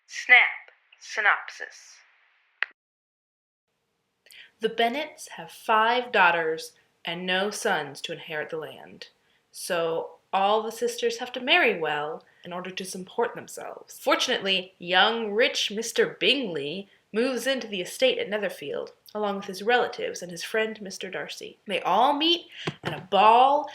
Snap. Synopsis. The Bennets have 5 daughters and no sons to inherit the land. So all the sisters have to marry well in order to support themselves. Fortunately, young, rich Mr. Bingley moves into the estate at Netherfield, along with his relatives and his friend Mr. Darcy. They all meet at a ball,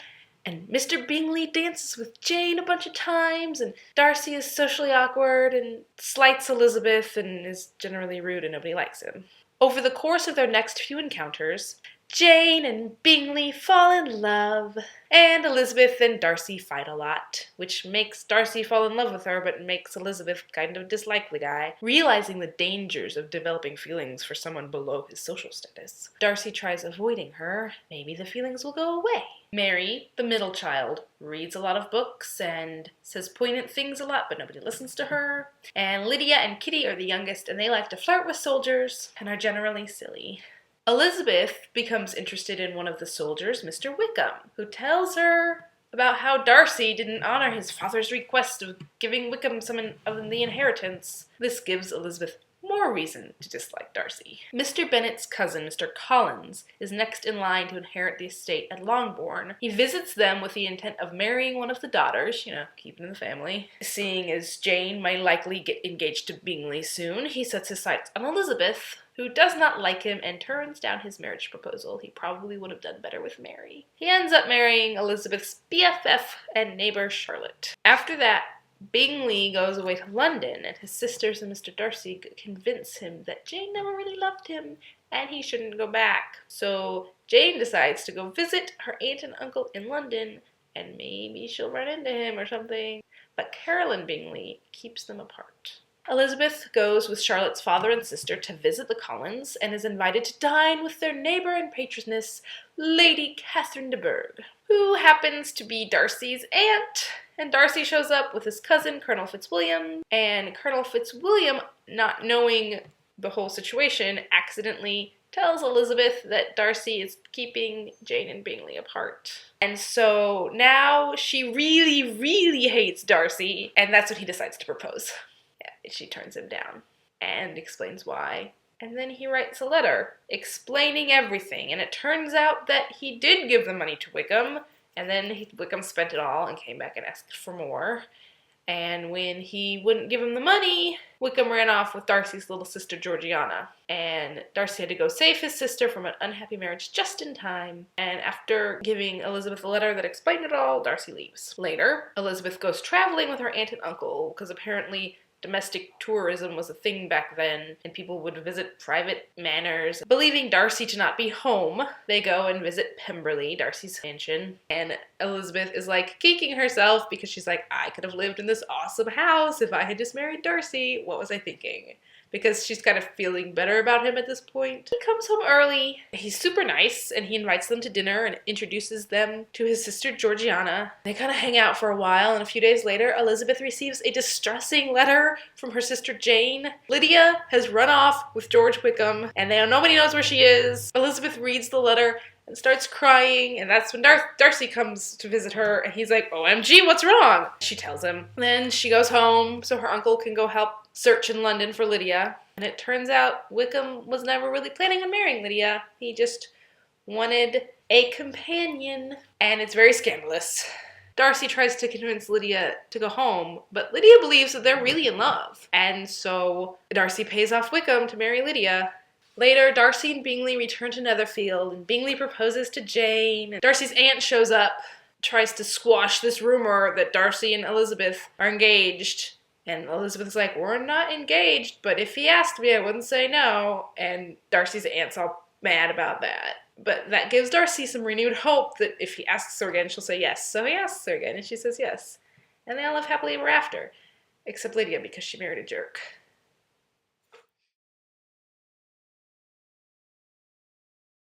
and Mr. Bingley dances with Jane a bunch of times, and Darcy is socially awkward and slights Elizabeth and is generally rude and nobody likes him. Over the course of their next few encounters, Jane and Bingley fall in love, and Elizabeth and Darcy fight a lot, which makes Darcy fall in love with her, but makes Elizabeth kind of dislike the guy. Realizing the dangers of developing feelings for someone below his social status, Darcy tries avoiding her. Maybe the feelings will go away. Mary, the middle child, reads a lot of books and says poignant things a lot, but nobody listens to her. And Lydia and Kitty are the youngest, and they like to flirt with soldiers and are generally silly. Elizabeth becomes interested in one of the soldiers, Mr. Wickham, who tells her about how Darcy didn't honor his father's request of giving Wickham some of the inheritance. This gives Elizabeth more reason to dislike Darcy. Mr. Bennet's cousin, Mr. Collins, is next in line to inherit the estate at Longbourn. He visits them with the intent of marrying one of the daughters, keeping in the family. Seeing as Jane might likely get engaged to Bingley soon, he sets his sights on Elizabeth, who does not like him and turns down his marriage proposal. He probably would have done better with Mary. He ends up marrying Elizabeth's BFF and neighbor Charlotte. After that, Bingley goes away to London, and his sisters and Mr. Darcy convince him that Jane never really loved him and he shouldn't go back. So Jane decides to go visit her aunt and uncle in London, and maybe she'll run into him or something. But Caroline Bingley keeps them apart. Elizabeth goes with Charlotte's father and sister to visit the Collins and is invited to dine with their neighbor and patroness, Lady Catherine de Bourgh, who happens to be Darcy's aunt. And Darcy shows up with his cousin, Colonel Fitzwilliam, and Colonel Fitzwilliam, not knowing the whole situation, accidentally tells Elizabeth that Darcy is keeping Jane and Bingley apart. And so now she really, really hates Darcy, and that's when he decides to propose. She turns him down and explains why. And then he writes a letter explaining everything. And it turns out that he did give the money to Wickham. And then Wickham spent it all and came back and asked for more. And when he wouldn't give him the money, Wickham ran off with Darcy's little sister Georgiana. And Darcy had to go save his sister from an unhappy marriage just in time. And after giving Elizabeth a letter that explained it all, Darcy leaves. Later, Elizabeth goes traveling with her aunt and uncle because apparently domestic tourism was a thing back then, and people would visit private manors. Believing Darcy to not be home, they go and visit Pemberley, Darcy's mansion, and Elizabeth is like kicking herself because she's like, I could have lived in this awesome house if I had just married Darcy. What was I thinking? Because she's kind of feeling better about him at this point. He comes home early. He's super nice, and he invites them to dinner and introduces them to his sister Georgiana. They kind of hang out for a while, and a few days later, Elizabeth receives a distressing letter from her sister Jane. Lydia has run off with George Wickham, and nobody knows where she is. Elizabeth reads the letter and starts crying, and that's when Darcy comes to visit her, and he's like, OMG, what's wrong? She tells him. Then she goes home so her uncle can go help search in London for Lydia. And it turns out Wickham was never really planning on marrying Lydia. He just wanted a companion, and it's very scandalous. Darcy tries to convince Lydia to go home, but Lydia believes that they're really in love. And so Darcy pays off Wickham to marry Lydia. Later, Darcy and Bingley return to Netherfield, and Bingley proposes to Jane. Darcy's aunt shows up, tries to squash this rumor that Darcy and Elizabeth are engaged. And Elizabeth's like, we're not engaged, but if he asked me, I wouldn't say no. And Darcy's aunt's all mad about that. But that gives Darcy some renewed hope that if he asks her again, she'll say yes. So he asks her again, and she says yes. And they all live happily ever after. Except Lydia, because she married a jerk.